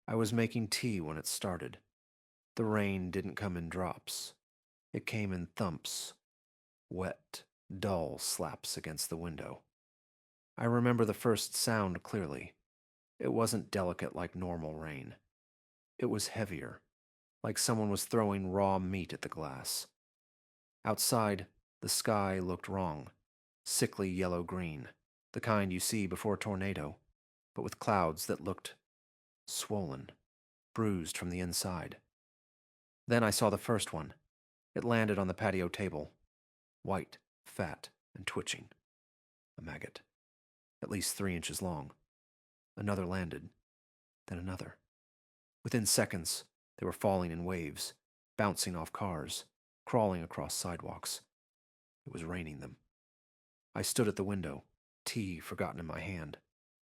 I was making tea when it started. The rain didn't come in drops. It came in thumps, wet, dull slaps against the window. I remember the first sound clearly. It wasn't delicate like normal rain. It was heavier, like someone was throwing raw meat at the glass. Outside, the sky looked wrong, sickly yellow-green, the kind you see before a tornado, but with clouds that looked swollen, bruised from the inside. Then I saw the first one. It landed on the patio table, white, fat, and twitching. A maggot, at least 3 inches long. Another landed, then another. Within seconds, they were falling in waves, bouncing off cars, crawling across sidewalks. It was raining them. I stood at the window, tea forgotten in my hand,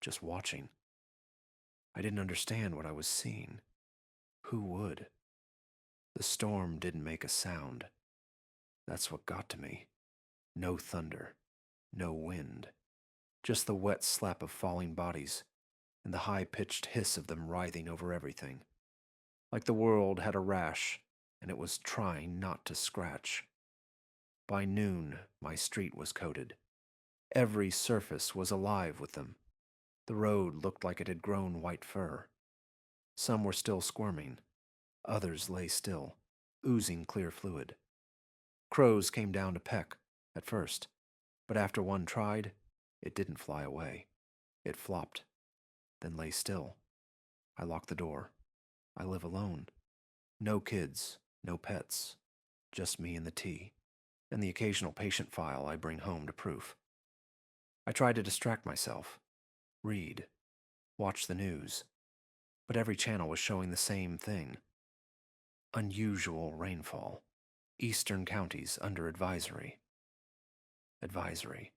just watching. I didn't understand what I was seeing. Who would? The storm didn't make a sound. That's what got to me. No thunder, no wind, just the wet slap of falling bodies and the high-pitched hiss of them writhing over everything. Like the world had a rash and it was trying not to scratch. By noon, my street was coated. Every surface was alive with them. The road looked like it had grown white fur. Some were still squirming. Others lay still, oozing clear fluid. Crows came down to peck, at first, but after one tried, it didn't fly away. It flopped, then lay still. I locked the door. I live alone. No kids, no pets, just me and the tea, and the occasional patient file I bring home to proof. I tried to distract myself, read, watch the news, but every channel was showing the same thing. Unusual rainfall. Eastern counties under advisory. Advisory.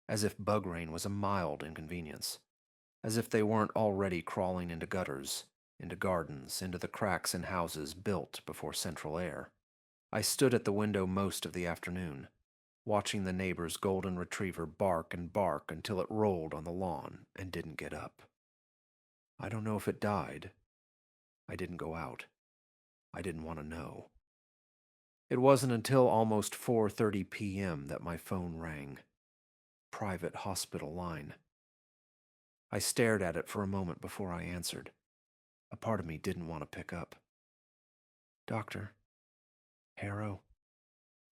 As if bug rain was a mild inconvenience. As if they weren't already crawling into gutters, into gardens, into the cracks in houses built before central air. I stood at the window most of the afternoon, watching the neighbor's golden retriever bark and bark until it rolled on the lawn and didn't get up. I don't know if it died. I didn't go out. I didn't want to know. It wasn't until almost 4:30 p.m. that my phone rang. Private hospital line. I stared at it for a moment before I answered. A part of me didn't want to pick up. Doctor. Harrow.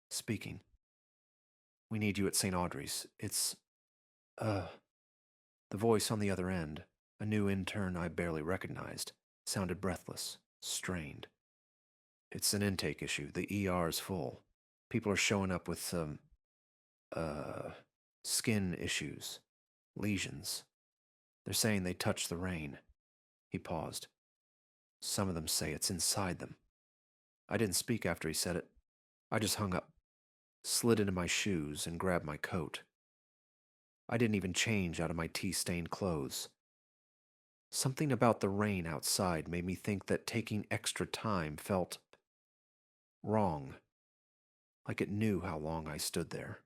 Speaking. We need you at St. Audrey's. It's, The voice on the other end, a new intern I barely recognized, sounded breathless, strained. It's an intake issue. The ER's full. People are showing up with some, skin issues. Lesions. They're saying they touched the rain. He paused. Some of them say it's inside them. I didn't speak after he said it. I just hung up, slid into my shoes, and grabbed my coat. I didn't even change out of my tea-stained clothes. Something about the rain outside made me think that taking extra time felt wrong, like it knew how long I stood there.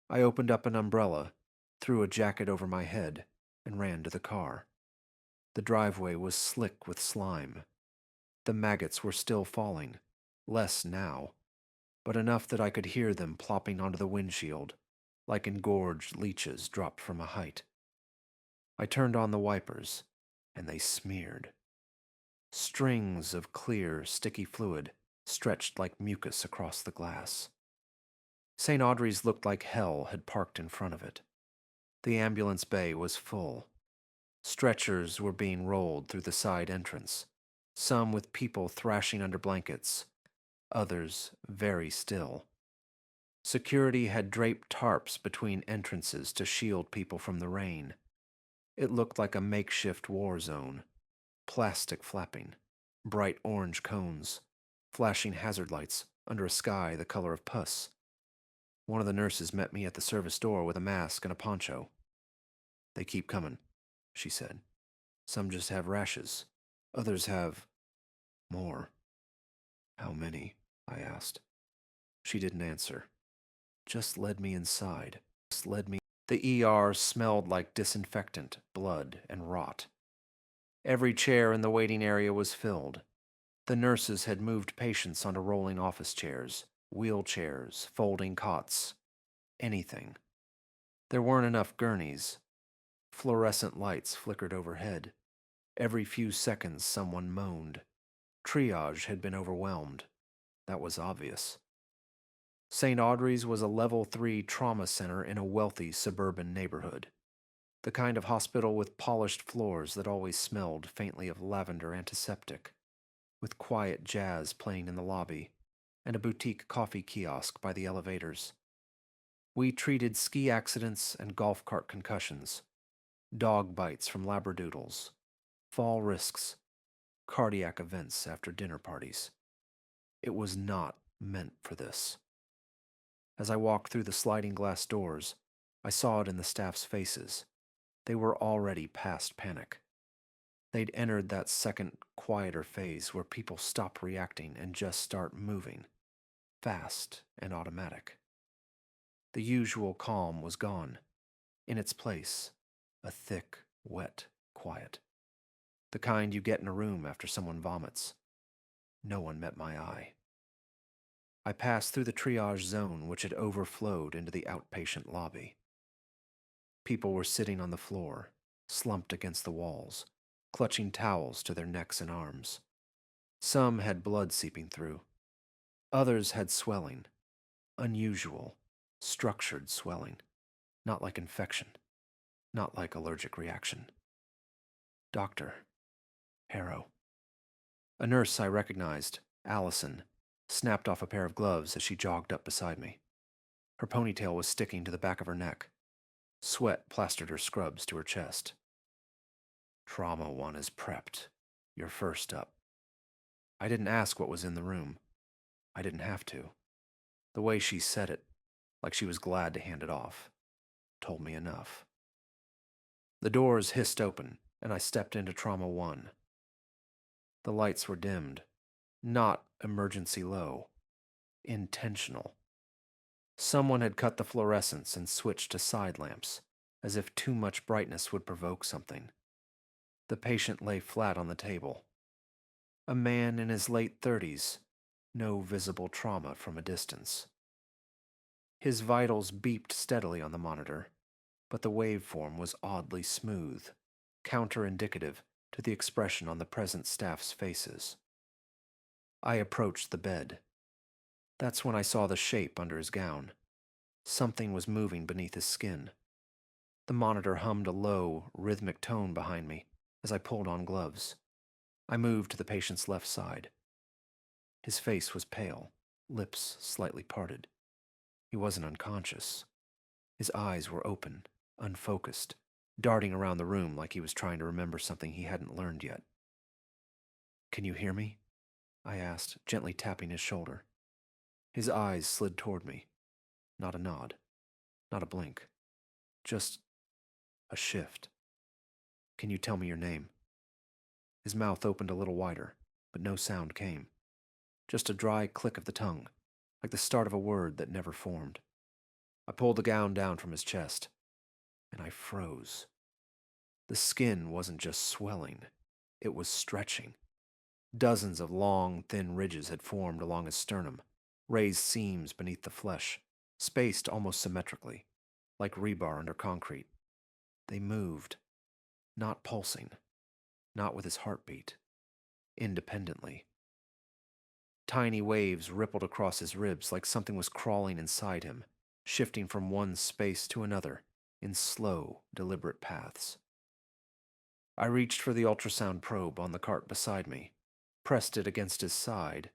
I opened up an umbrella, threw a jacket over my head, and ran to the car. The driveway was slick with slime. The maggots were still falling, less now, but enough that I could hear them plopping onto the windshield, like engorged leeches dropped from a height. I turned on the wipers, and they smeared. Strings of clear, sticky fluid stretched like mucus across the glass. St. Audrey's looked like hell had parked in front of it. The ambulance bay was full. Stretchers were being rolled through the side entrance, some with people thrashing under blankets, others very still. Security had draped tarps between entrances to shield people from the rain. It looked like a makeshift war zone. Plastic flapping, bright orange cones, flashing hazard lights under a sky the color of pus. One of the nurses met me at the service door with a mask and a poncho. They keep coming, she said. Some just have rashes. Others have more. How many? I asked. She didn't answer. Just led me inside. Just led me. The ER smelled like disinfectant, blood, and rot. Every chair in the waiting area was filled. The nurses had moved patients onto rolling office chairs, wheelchairs, folding cots, anything. There weren't enough gurneys. Fluorescent lights flickered overhead. Every few seconds someone moaned. Triage had been overwhelmed. That was obvious. St. Audrey's was a level 3 trauma center in a wealthy suburban neighborhood. The kind of hospital with polished floors that always smelled faintly of lavender antiseptic, with quiet jazz playing in the lobby, and a boutique coffee kiosk by the elevators. We treated ski accidents and golf cart concussions, dog bites from labradoodles, fall risks, cardiac events after dinner parties. It was not meant for this. As I walked through the sliding glass doors, I saw it in the staff's faces. They were already past panic. They'd entered that second, quieter phase where people stop reacting and just start moving, fast and automatic. The usual calm was gone. In its place, a thick, wet quiet. The kind you get in a room after someone vomits. No one met my eye. I passed through the triage zone, which had overflowed into the outpatient lobby. People were sitting on the floor, slumped against the walls, clutching towels to their necks and arms. Some had blood seeping through. Others had swelling, unusual, structured swelling, not like infection, not like allergic reaction. Doctor. Harrow. A nurse I recognized, Allison, snapped off a pair of gloves as she jogged up beside me. Her ponytail was sticking to the back of her neck. Sweat plastered her scrubs to her chest. Trauma 1 is prepped. You're first up. I didn't ask what was in the room. I didn't have to. The way she said it, like she was glad to hand it off, told me enough. The doors hissed open, and I stepped into Trauma 1. The lights were dimmed. Not emergency low. Intentional. Someone had cut the fluorescents and switched to side lamps, as if too much brightness would provoke something. The patient lay flat on the table. A man in his late 30s, no visible trauma from a distance. His vitals beeped steadily on the monitor, but the waveform was oddly smooth, counterindicative to the expression on the present staff's faces. I approached the bed. That's when I saw the shape under his gown. Something was moving beneath his skin. The monitor hummed a low, rhythmic tone behind me as I pulled on gloves. I moved to the patient's left side. His face was pale, lips slightly parted. He wasn't unconscious. His eyes were open, unfocused, darting around the room like he was trying to remember something he hadn't learned yet. "Can you hear me?" I asked, gently tapping his shoulder. His eyes slid toward me. Not a nod, not a blink, just a shift. "Can you tell me your name?" His mouth opened a little wider, but no sound came. Just a dry click of the tongue, like the start of a word that never formed. I pulled the gown down from his chest, and I froze. The skin wasn't just swelling, it was stretching. Dozens of long, thin ridges had formed along his sternum, raised seams beneath the flesh, spaced almost symmetrically, like rebar under concrete. They moved, not pulsing, not with his heartbeat, independently. Tiny waves rippled across his ribs like something was crawling inside him, shifting from one space to another in slow, deliberate paths. I reached for the ultrasound probe on the cart beside me, pressed it against his side,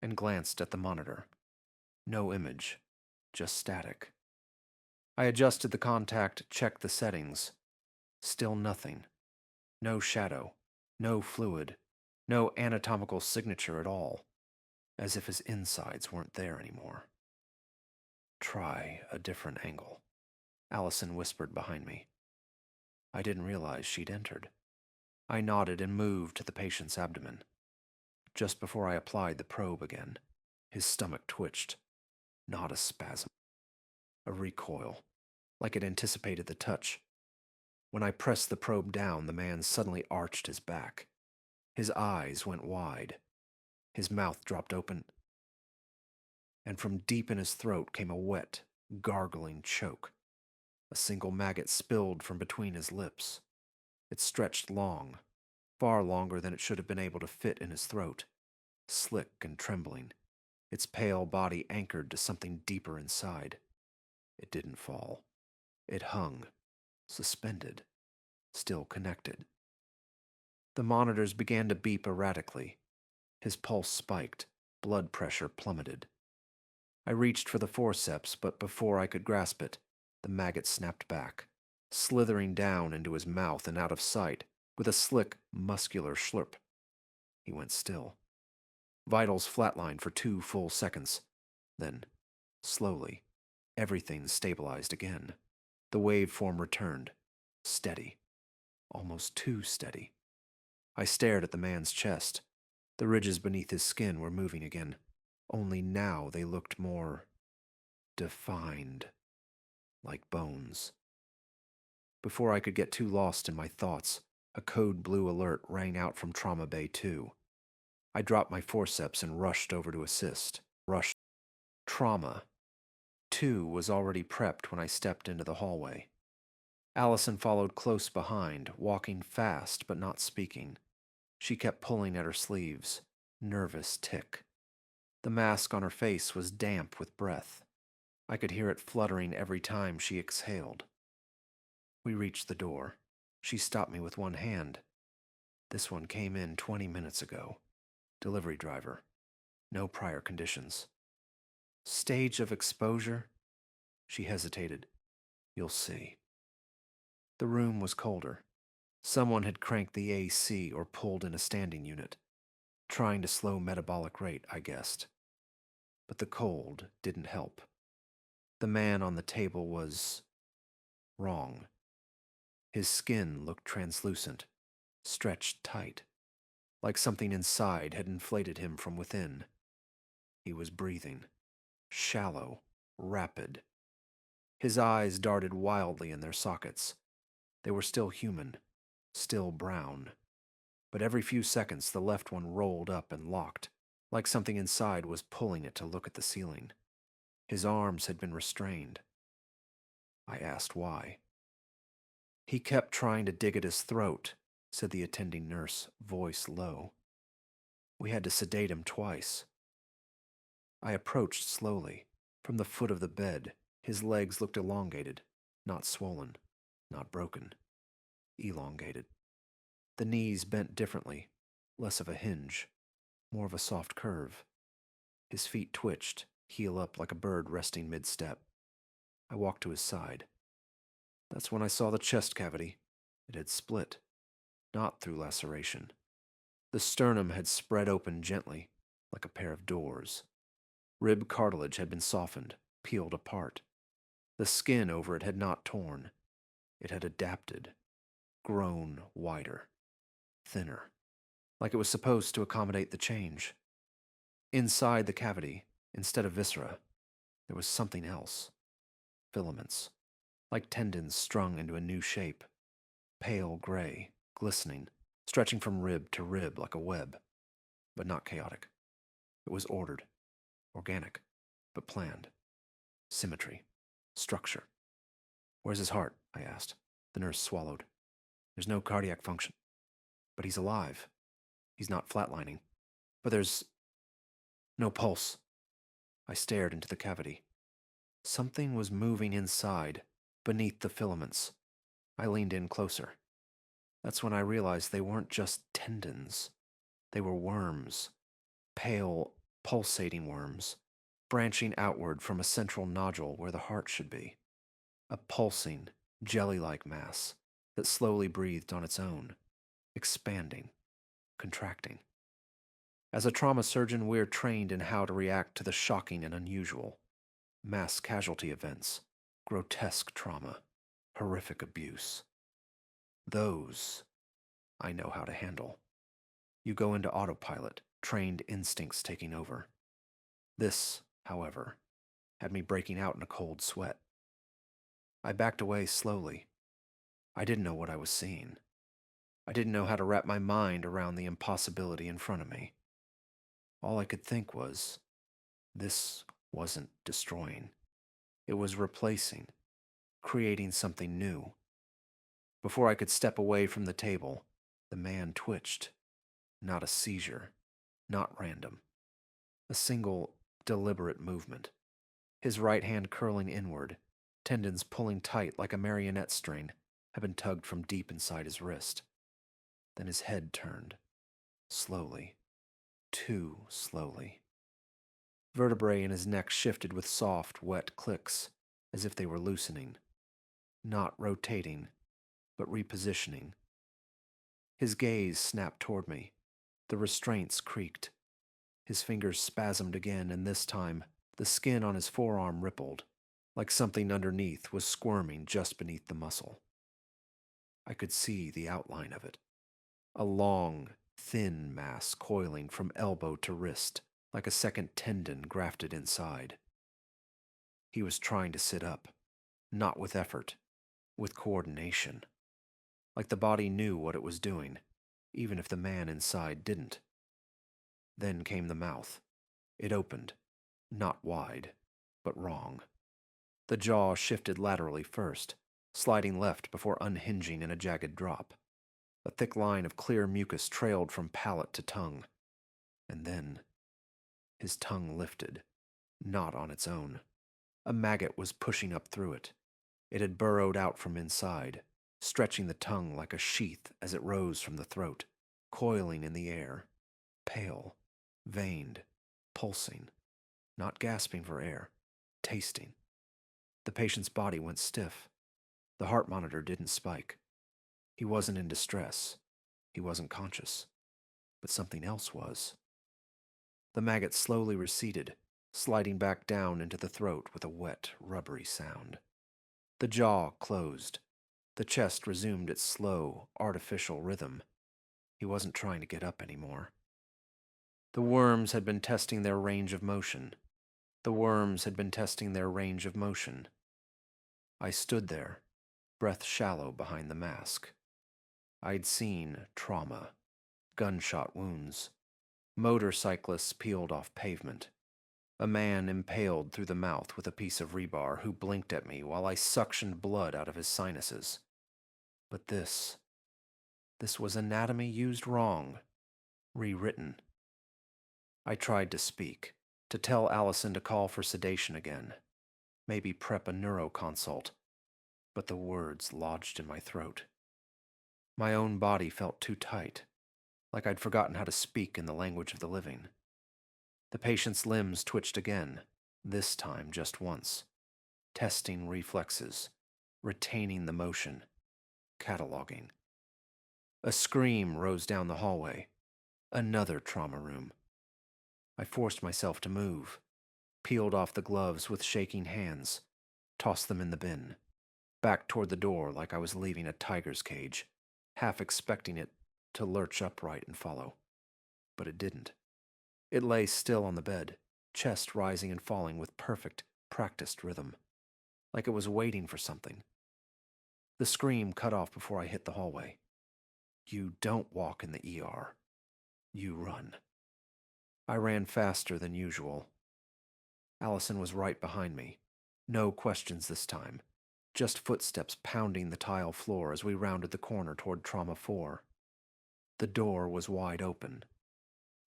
and glanced at the monitor. No image, just static. I adjusted the contact, checked the settings. Still nothing. No shadow, no fluid, no anatomical signature at all, as if his insides weren't there anymore. "Try a different angle," Allison whispered behind me. I didn't realize she'd entered. I nodded and moved to the patient's abdomen. Just before I applied the probe again, his stomach twitched. Not a spasm. A recoil, like it anticipated the touch. When I pressed the probe down, the man suddenly arched his back. His eyes went wide. His mouth dropped open, and from deep in his throat came a wet, gargling choke. A single maggot spilled from between his lips. It stretched long, far longer than it should have been able to fit in his throat, slick and trembling, its pale body anchored to something deeper inside. It didn't fall. It hung, suspended, still connected. The monitors began to beep erratically. His pulse spiked, blood pressure plummeted. I reached for the forceps, but before I could grasp it, the maggot snapped back, slithering down into his mouth and out of sight with a slick, muscular slurp. He went still. Vitals flatlined for 2 full seconds. Then, slowly, everything stabilized again. The waveform returned, steady, almost too steady. I stared at the man's chest. The ridges beneath his skin were moving again, only now they looked more defined, like bones. Before I could get too lost in my thoughts, a code blue alert rang out from Trauma Bay 2. I dropped my forceps and rushed over to assist. Trauma 2 was already prepped when I stepped into the hallway. Allison followed close behind, walking fast but not speaking. She kept pulling at her sleeves, nervous tick. The mask on her face was damp with breath. I could hear it fluttering every time she exhaled. We reached the door. She stopped me with one hand. This one came in 20 minutes ago. Delivery driver. No prior conditions. Stage of exposure? She hesitated. You'll see. The room was colder. Someone had cranked the AC or pulled in a standing unit. Trying to slow metabolic rate, I guessed. But the cold didn't help. The man on the table was wrong. His skin looked translucent, stretched tight, like something inside had inflated him from within. He was breathing, shallow, rapid. His eyes darted wildly in their sockets. They were still human, still brown. But every few seconds the left one rolled up and locked, like something inside was pulling it to look at the ceiling. His arms had been restrained. I asked why. He kept trying to dig at his throat, said the attending nurse, voice low. We had to sedate him twice. I approached slowly. From the foot of the bed, his legs looked elongated, not swollen, not broken. Elongated. The knees bent differently, less of a hinge, more of a soft curve. His feet twitched, heel up like a bird resting mid-step. I walked to his side. That's when I saw the chest cavity. It had split, not through laceration. The sternum had spread open gently, like a pair of doors. Rib cartilage had been softened, peeled apart. The skin over it had not torn. It had adapted, grown wider, thinner, like it was supposed to accommodate the change. Inside the cavity, instead of viscera, there was something else. Filaments, like tendons strung into a new shape. Pale gray, glistening, stretching from rib to rib like a web, but not chaotic. It was ordered, organic, but planned. Symmetry, structure. Where's his heart? I asked. The nurse swallowed. There's no cardiac function. But he's alive. He's not flatlining. But there's no pulse. I stared into the cavity. Something was moving inside, beneath the filaments. I leaned in closer. That's when I realized they weren't just tendons. They were worms. Pale, pulsating worms, branching outward from a central nodule where the heart should be. A pulsing, jelly-like mass that slowly breathed on its own, expanding, contracting. As a trauma surgeon, we're trained in how to react to the shocking and unusual. Mass casualty events, grotesque trauma, horrific abuse. Those I know how to handle. You go into autopilot, trained instincts taking over. This, however, had me breaking out in a cold sweat. I backed away slowly. I didn't know what I was seeing. I didn't know how to wrap my mind around the impossibility in front of me. All I could think was, this wasn't destroying. It was replacing, creating something new. Before I could step away from the table, the man twitched. Not a seizure, not random. A single, deliberate movement. His right hand curling inward, tendons pulling tight like a marionette string, had been tugged from deep inside his wrist. Then his head turned, slowly, too slowly. Vertebrae in his neck shifted with soft, wet clicks, as if they were loosening, not rotating, but repositioning. His gaze snapped toward me. The restraints creaked. His fingers spasmed again, and this time, the skin on his forearm rippled, like something underneath was squirming just beneath the muscle. I could see the outline of it. A long, thin mass coiling from elbow to wrist, like a second tendon grafted inside. He was trying to sit up, not with effort, with coordination. Like the body knew what it was doing, even if the man inside didn't. Then came the mouth. It opened, not wide, but wrong. The jaw shifted laterally first, sliding left before unhinging in a jagged drop. A thick line of clear mucus trailed from palate to tongue. And then, his tongue lifted, not on its own. A maggot was pushing up through it. It had burrowed out from inside, stretching the tongue like a sheath as it rose from the throat, coiling in the air, pale, veined, pulsing, not gasping for air, tasting. The patient's body went stiff. The heart monitor didn't spike. He wasn't in distress. He wasn't conscious. But something else was. The maggot slowly receded, sliding back down into the throat with a wet, rubbery sound. The jaw closed. The chest resumed its slow, artificial rhythm. He wasn't trying to get up anymore. The worms had been testing their range of motion. The worms had been testing their range of motion. I stood there, breath shallow behind the mask. I'd seen trauma, gunshot wounds, motorcyclists peeled off pavement, a man impaled through the mouth with a piece of rebar who blinked at me while I suctioned blood out of his sinuses. But this was anatomy used wrong, rewritten. I tried to speak, to tell Allison to call for sedation again, maybe prep a neuroconsult, but the words lodged in my throat. My own body felt too tight, like I'd forgotten how to speak in the language of the living. The patient's limbs twitched again, this time just once, testing reflexes, retaining the motion, cataloging. A scream rose down the hallway. Another trauma room. I forced myself to move, peeled off the gloves with shaking hands, tossed them in the bin, back toward the door like I was leaving a tiger's cage, half expecting it to lurch upright and follow. But it didn't. It lay still on the bed, chest rising and falling with perfect, practiced rhythm, like it was waiting for something. The scream cut off before I hit the hallway. You don't walk in the ER. You run. I ran faster than usual. Allison was right behind me. No questions this time. Just footsteps pounding the tile floor as we rounded the corner toward Trauma 4. The door was wide open.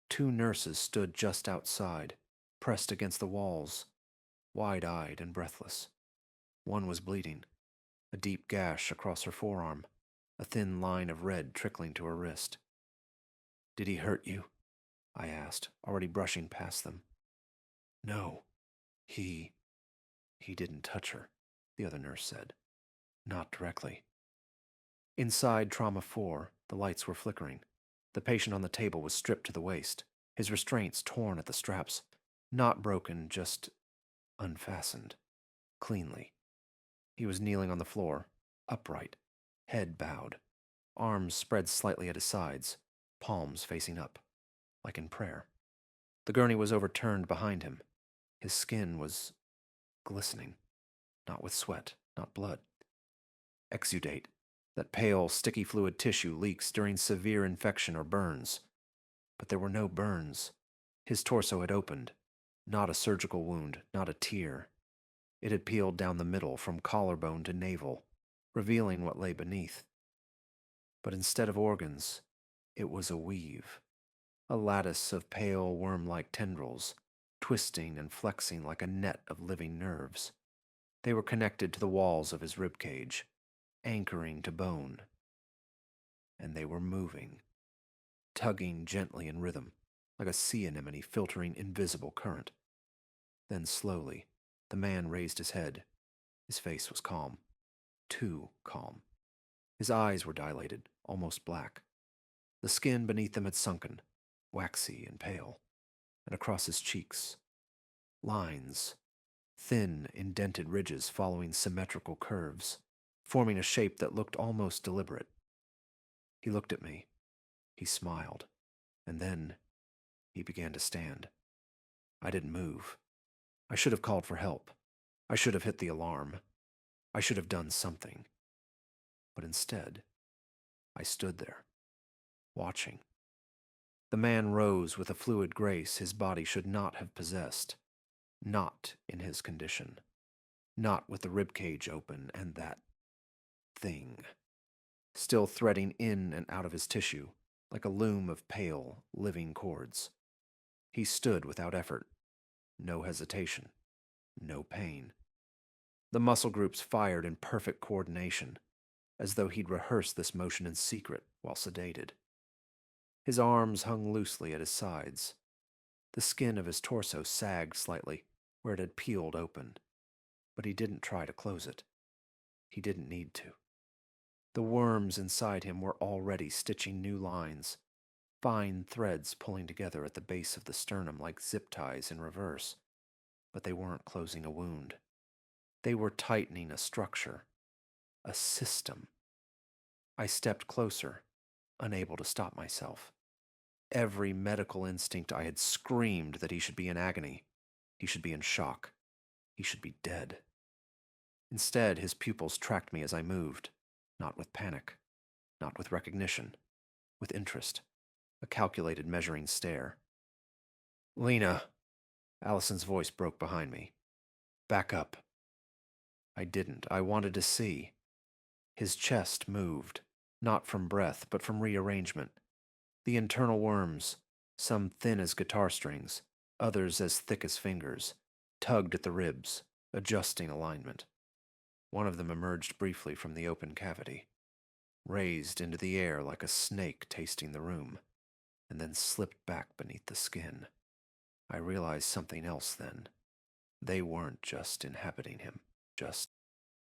2 nurses stood just outside, pressed against the walls, wide-eyed and breathless. One was bleeding, a deep gash across her forearm, a thin line of red trickling to her wrist. "Did he hurt you?" I asked, already brushing past them. "No, he didn't touch her," the other nurse said. "Not directly." Inside Trauma 4, the lights were flickering. The patient on the table was stripped to the waist, his restraints torn at the straps, not broken, just unfastened, cleanly. He was kneeling on the floor, upright, head bowed, arms spread slightly at his sides, palms facing up, like in prayer. The gurney was overturned behind him. His skin was glistening, not with sweat, not blood. "Exudate," That pale, sticky fluid tissue leaks during severe infection or burns. But there were no burns. His torso had opened. Not a surgical wound, not a tear. It had peeled down the middle from collarbone to navel, revealing what lay beneath. But instead of organs, it was a weave. A lattice of pale, worm-like tendrils, twisting and flexing like a net of living nerves. They were connected to the walls of his ribcage, anchoring to bone. And they were moving, tugging gently in rhythm, like a sea anemone filtering invisible current. Then slowly, the man raised his head. His face was calm. Too calm. His eyes were dilated, almost black. The skin beneath them had sunken, waxy and pale, and across his cheeks, lines, thin, indented ridges following symmetrical curves, forming a shape that looked almost deliberate. He looked at me. He smiled. And then he began to stand. I didn't move. I should have called for help. I should have hit the alarm. I should have done something. But instead, I stood there, watching. The man rose with a fluid grace his body should not have possessed. Not in his condition. Not with the ribcage open and that thing still threading in and out of his tissue like a loom of pale, living cords. He stood without effort. No hesitation. No pain. The muscle groups fired in perfect coordination, as though he'd rehearsed this motion in secret while sedated. His arms hung loosely at his sides. The skin of his torso sagged slightly where it had peeled open, but he didn't try to close it. He didn't need to. The worms inside him were already stitching new lines, fine threads pulling together at the base of the sternum like zip ties in reverse, but they weren't closing a wound. They were tightening a structure, a system. I stepped closer, unable to stop myself. Every medical instinct I had screamed that he should be in agony. He should be in shock. He should be dead. Instead, his pupils tracked me as I moved, not with panic, not with recognition, with interest, a calculated measuring stare. "Lena," Allison's voice broke behind me. "Back up." I didn't. I wanted to see. His chest moved, not from breath, but from rearrangement. The internal worms, some thin as guitar strings, others as thick as fingers, tugged at the ribs, adjusting alignment. One of them emerged briefly from the open cavity, raised into the air like a snake tasting the room, and then slipped back beneath the skin. I realized something else then. They weren't just inhabiting him,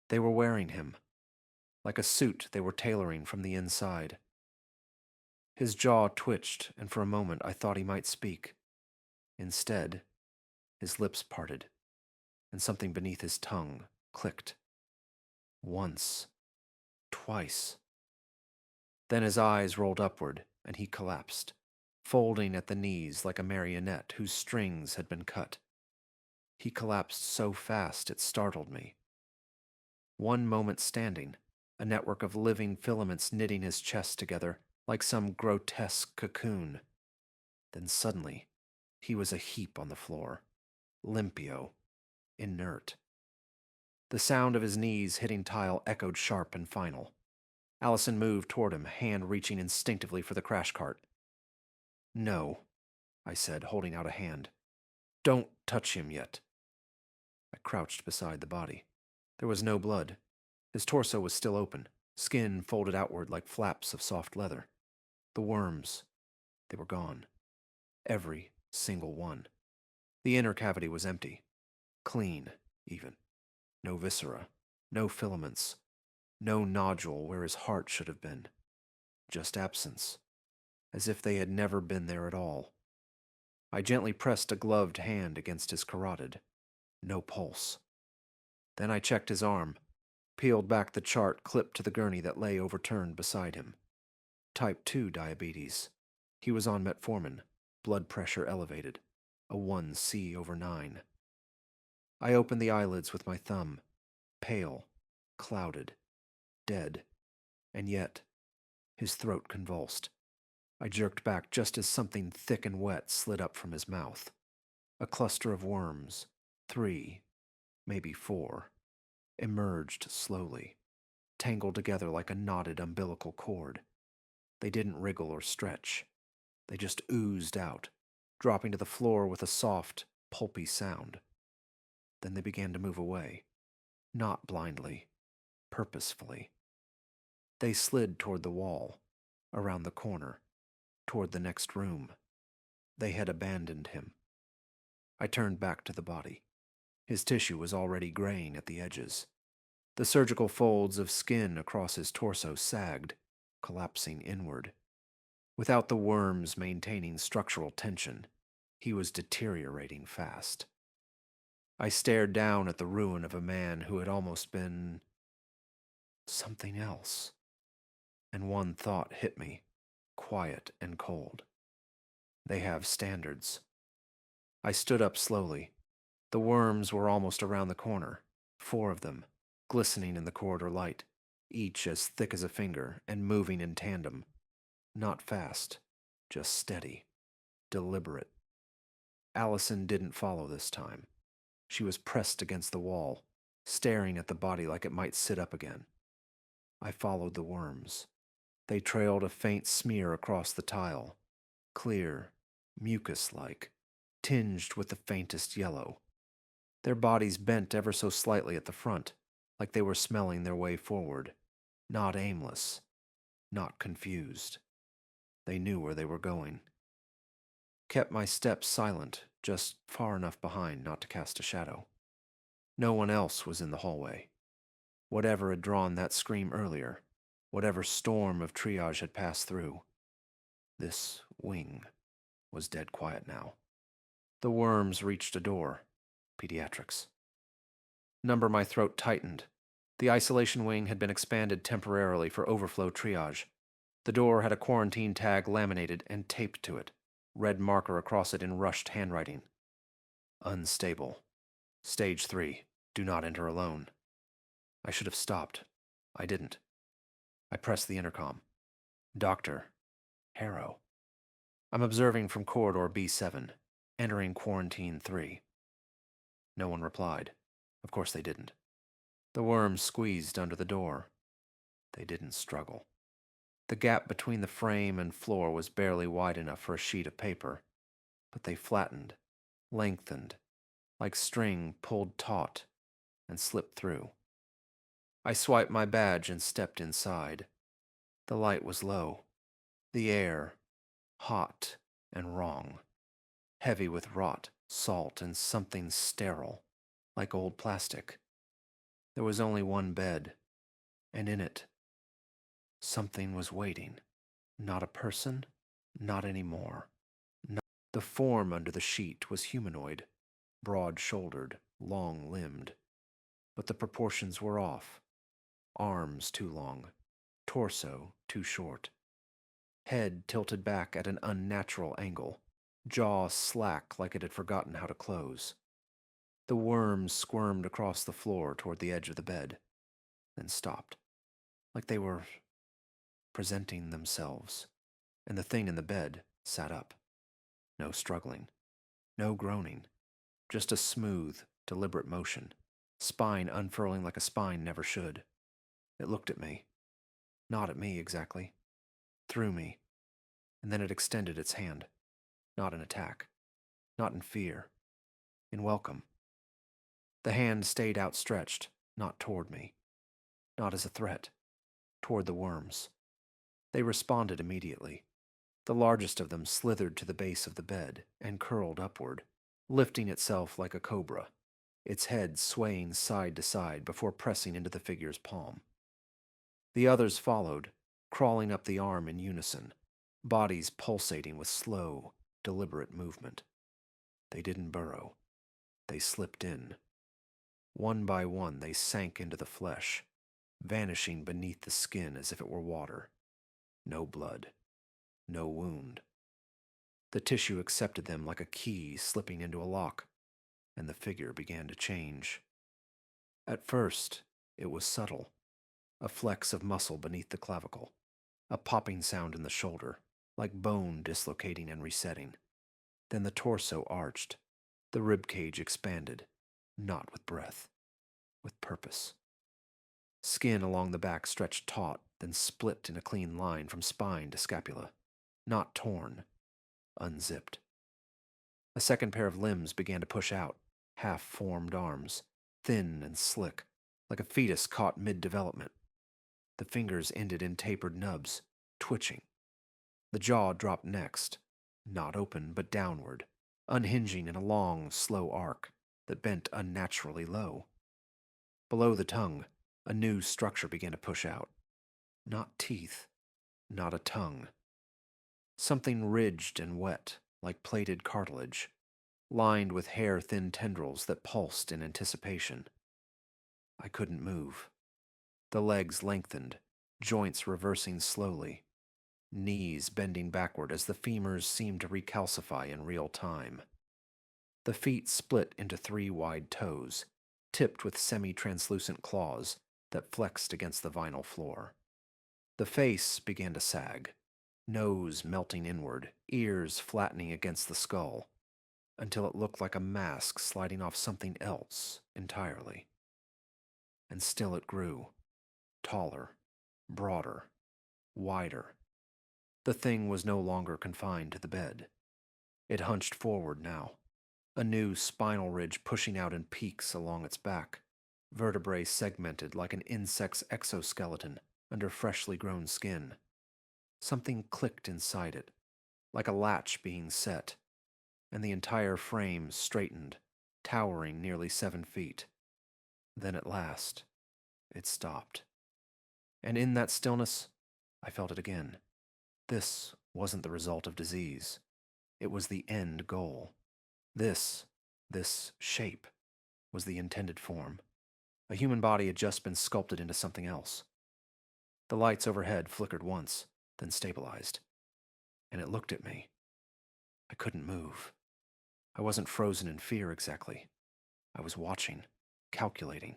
they were wearing him. Like a suit they were tailoring from the inside. His jaw twitched, and for a moment I thought he might speak. Instead, his lips parted, and something beneath his tongue clicked. Once. Twice. Then his eyes rolled upward, and he collapsed, folding at the knees like a marionette whose strings had been cut. He collapsed so fast it startled me. One moment standing, a network of living filaments knitting his chest together like some grotesque cocoon. Then suddenly, he was a heap on the floor, limpio, inert. The sound of his knees hitting tile echoed sharp and final. Allison moved toward him, hand reaching instinctively for the crash cart. "No," I said, holding out a hand. "Don't touch him yet." I crouched beside the body. There was no blood. His torso was still open, skin folded outward like flaps of soft leather. The worms, they were gone. Every single one. The inner cavity was empty. Clean, even. No viscera, no filaments, no nodule where his heart should have been. Just absence, as if they had never been there at all. I gently pressed a gloved hand against his carotid. No pulse. Then I checked his arm, peeled back the chart clipped to the gurney that lay overturned beside him. Type 2 diabetes. He was on metformin, blood pressure elevated, a 1C/9. I opened the eyelids with my thumb, pale, clouded, dead. And yet, his throat convulsed. I jerked back just as something thick and wet slid up from his mouth. A cluster of worms, 3, maybe 4, emerged slowly, tangled together like a knotted umbilical cord. They didn't wriggle or stretch. They just oozed out, dropping to the floor with a soft, pulpy sound. Then they began to move away, not blindly, purposefully. They slid toward the wall, around the corner, toward the next room. They had abandoned him. I turned back to the body. His tissue was already graying at the edges. The surgical folds of skin across his torso sagged, collapsing inward. Without the worms maintaining structural tension, he was deteriorating fast. I stared down at the ruin of a man who had almost been something else. And one thought hit me, quiet and cold. They have standards. I stood up slowly. The worms were almost around the corner, 4 of them, glistening in the corridor light, each as thick as a finger and moving in tandem. Not fast, just steady, deliberate. Allison didn't follow this time. She was pressed against the wall, staring at the body like it might sit up again. I followed the worms. They trailed a faint smear across the tile, clear, mucus-like, tinged with the faintest yellow. Their bodies bent ever so slightly at the front, like they were smelling their way forward, not aimless, not confused. They knew where they were going. Kept my steps silent, just far enough behind not to cast a shadow. No one else was in the hallway. Whatever had drawn that scream earlier, whatever storm of triage had passed through, this wing was dead quiet now. The worms reached a door. Pediatrics. Number my throat tightened. The isolation wing had been expanded temporarily for overflow triage. The door had a quarantine tag laminated and taped to it, red marker across it in rushed handwriting. Unstable. Stage 3. Do not enter alone. I should have stopped. I didn't. I pressed the intercom. Doctor. Harrow. I'm observing from corridor B7, entering quarantine 3. No one replied. Of course they didn't. The worms squeezed under the door. They didn't struggle. The gap between the frame and floor was barely wide enough for a sheet of paper, but they flattened, lengthened, like string pulled taut, and slipped through. I swiped my badge and stepped inside. The light was low. The air, hot and wrong, heavy with rot, salt, and something sterile, like old plastic. There was only one bed, and in it, something was waiting. Not a person, not anymore. The form under the sheet was humanoid, broad-shouldered, long-limbed, but the proportions were off. Arms too long, torso too short. Head tilted back at an unnatural angle, jaw slack like it had forgotten how to close. The worms squirmed across the floor toward the edge of the bed, then stopped, like they were presenting themselves, and the thing in the bed sat up. No struggling, no groaning, just a smooth, deliberate motion, spine unfurling like a spine never should. It looked at me. Not at me exactly. Through me. And then it extended its hand. Not in attack. Not in fear. In welcome. The hand stayed outstretched, not toward me. Not as a threat. Toward the worms. They responded immediately. The largest of them slithered to the base of the bed and curled upward, lifting itself like a cobra, its head swaying side to side before pressing into the figure's palm. The others followed, crawling up the arm in unison, bodies pulsating with slow, deliberate movement. They didn't burrow. They slipped in. One by one they sank into the flesh, vanishing beneath the skin as if it were water. No blood. No wound. The tissue accepted them like a key slipping into a lock, and the figure began to change. At first, it was subtle. a flex of muscle beneath the clavicle, a popping sound in the shoulder, like bone dislocating and resetting. Then the torso arched, the ribcage expanded, not with breath, with purpose. Skin along the back stretched taut, then split in a clean line from spine to scapula. Not torn, unzipped. A second pair of limbs began to push out, half-formed arms, thin and slick, like a fetus caught mid-development. The fingers ended in tapered nubs, twitching. The jaw dropped next, not open but downward, unhinging in a long, slow arc that bent unnaturally low. Below the tongue, a new structure began to push out. Not teeth, not a tongue. Something ridged and wet, like plaited cartilage, lined with hair-thin tendrils that pulsed in anticipation. I couldn't move. The legs lengthened, joints reversing slowly, knees bending backward as the femurs seemed to recalcify in real time. The feet split into 3 wide toes, tipped with semi-translucent claws that flexed against the vinyl floor. The face began to sag, nose melting inward, ears flattening against the skull, until it looked like a mask sliding off something else entirely. And still it grew, taller, broader, wider. The thing was no longer confined to the bed. It hunched forward now, a new spinal ridge pushing out in peaks along its back, vertebrae segmented like an insect's exoskeleton under freshly grown skin. Something clicked inside it, like a latch being set, and the entire frame straightened, towering nearly 7 feet. Then at last, it stopped. And in that stillness, I felt it again. This wasn't the result of disease. It was the end goal. This shape, was the intended form. A human body had just been sculpted into something else. The lights overhead flickered once, then stabilized. And it looked at me. I couldn't move. I wasn't frozen in fear exactly. I was watching, calculating.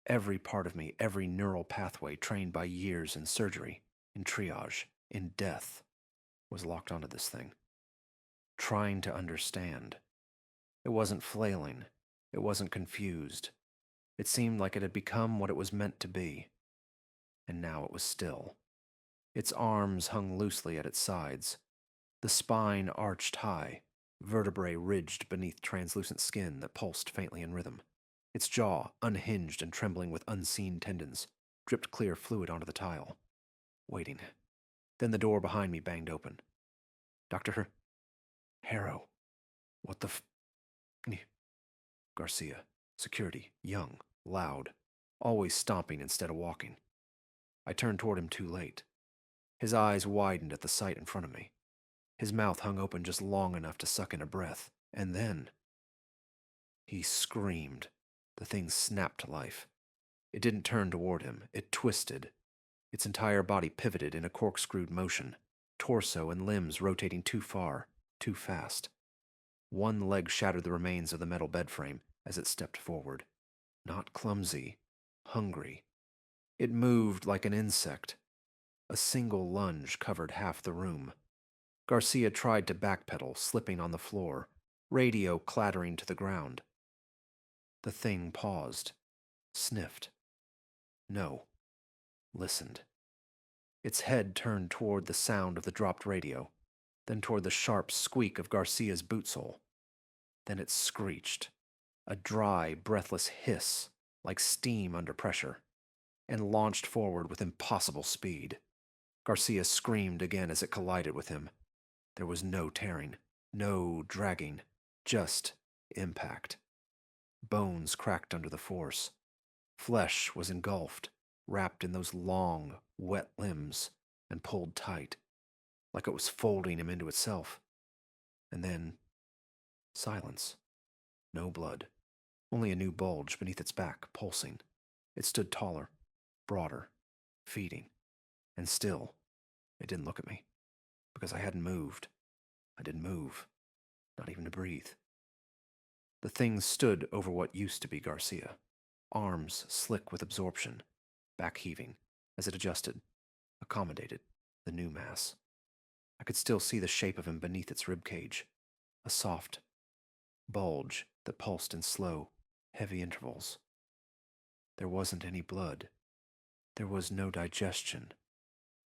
Every part of me, every neural pathway trained by years in surgery, in triage, in death, was locked onto this thing. Trying to understand. It wasn't flailing. It wasn't confused. It seemed like it had become what it was meant to be. And now it was still. Its arms hung loosely at its sides. The spine arched high, vertebrae ridged beneath translucent skin that pulsed faintly in rhythm. Its jaw, unhinged and trembling with unseen tendons, dripped clear fluid onto the tile. Waiting. Then the door behind me banged open. Dr. Harrow. What the Garcia. Security. Young. Loud. Always stomping instead of walking. I turned toward him too late. His eyes widened at the sight in front of me. His mouth hung open just long enough to suck in a breath. And then he screamed. The thing snapped to life. It didn't turn toward him. It twisted. Its entire body pivoted in a corkscrewed motion, torso and limbs rotating too far, too fast. One leg shattered the remains of the metal bed frame as it stepped forward. Not clumsy, hungry. It moved like an insect. A single lunge covered half the room. Garcia tried to backpedal, slipping on the floor, radio clattering to the ground. The thing paused, sniffed. No. Listened. Its head turned toward the sound of the dropped radio, then toward the sharp squeak of Garcia's boot sole. Then it screeched, a dry, breathless hiss, like steam under pressure, and launched forward with impossible speed. Garcia screamed again as it collided with him. There was no tearing, no dragging, just impact. Bones cracked under the force. Flesh was engulfed, wrapped in those long, wet limbs, and pulled tight, like it was folding him into itself. And then, silence. No blood. Only a new bulge beneath its back, pulsing. It stood taller, broader, feeding. And still, it didn't look at me, because I hadn't moved. I didn't move, not even to breathe. The thing stood over what used to be Garcia, arms slick with absorption, back heaving, as it adjusted, accommodated the new mass. I could still see the shape of him beneath its ribcage, a soft bulge that pulsed in slow, heavy intervals. There wasn't any blood. There was no digestion,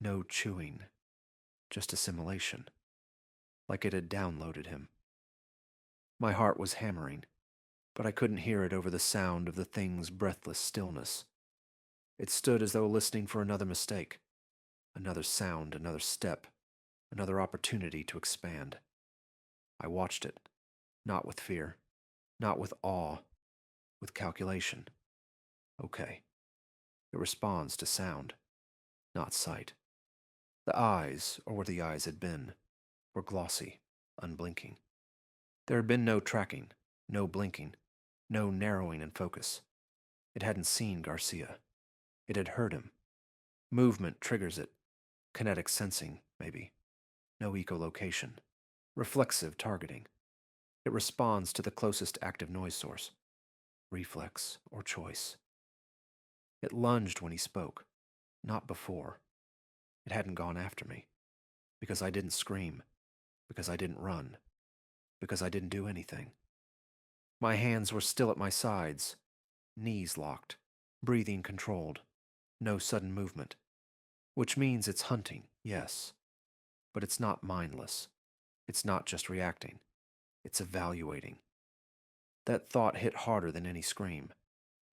no chewing, just assimilation, like it had downloaded him. My heart was hammering, but I couldn't hear it over the sound of the thing's breathless stillness. It stood as though listening for another mistake, another sound, another step, another opportunity to expand. I watched it, not with fear, not with awe, with calculation. Okay. It responds to sound, not sight. The eyes, or where the eyes had been, were glossy, unblinking. There had been no tracking, no blinking, no narrowing in focus. It hadn't seen Garcia. It had heard him. Movement triggers it. Kinetic sensing, maybe. No echolocation. Reflexive targeting. It responds to the closest active noise source. Reflex or choice. It lunged when he spoke, not before. It hadn't gone after me. Because I didn't scream. Because I didn't run. Because I didn't do anything. My hands were still at my sides, knees locked, breathing controlled, no sudden movement. Which means it's hunting, yes. But it's not mindless. It's not just reacting. It's evaluating. That thought hit harder than any scream.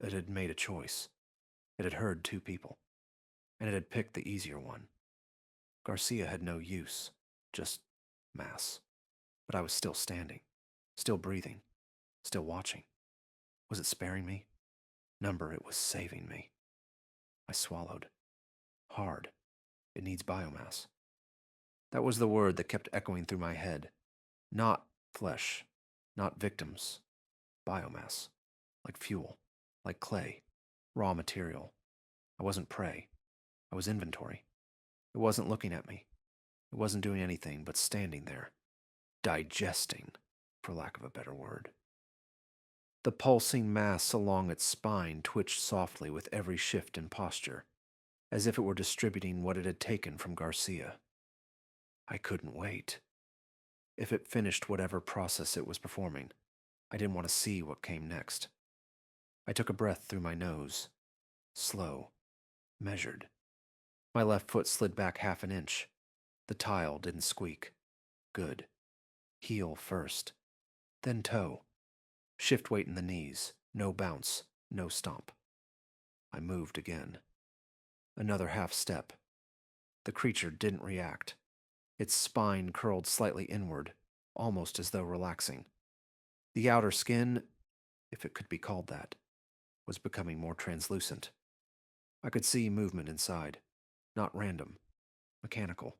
It had made a choice. It had heard two people. And it had picked the easier one. Garcia had no use, just mass. But I was still standing, still breathing, still watching. Was it sparing me? Number, it was saving me. I swallowed. Hard. It needs biomass. That was the word that kept echoing through my head. Not flesh, not victims. Biomass. Like fuel, like clay, raw material. I wasn't prey. I was inventory. It wasn't looking at me. It wasn't doing anything but standing there, digesting, for lack of a better word. The pulsing mass along its spine twitched softly with every shift in posture, as if it were distributing what it had taken from Garcia. I couldn't wait. If it finished whatever process it was performing, I didn't want to see what came next. I took a breath through my nose. Slow. Measured. My left foot slid back half an inch. The tile didn't squeak. Good. Heel first. Then toe. Shift weight in the knees. No bounce. No stomp. I moved again. Another half step. The creature didn't react. Its spine curled slightly inward, almost as though relaxing. The outer skin, if it could be called that, was becoming more translucent. I could see movement inside, not random, mechanical,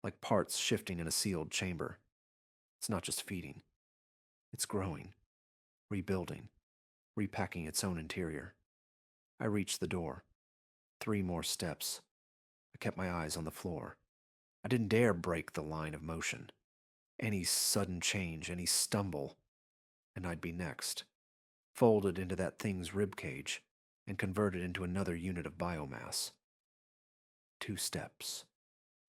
like parts shifting in a sealed chamber. It's not just feeding. It's growing, rebuilding, repacking its own interior. I reached the door. 3 more steps. I kept my eyes on the floor. I didn't dare break the line of motion. Any sudden change, any stumble, and I'd be next, folded into that thing's ribcage and converted into another unit of biomass. 2 steps.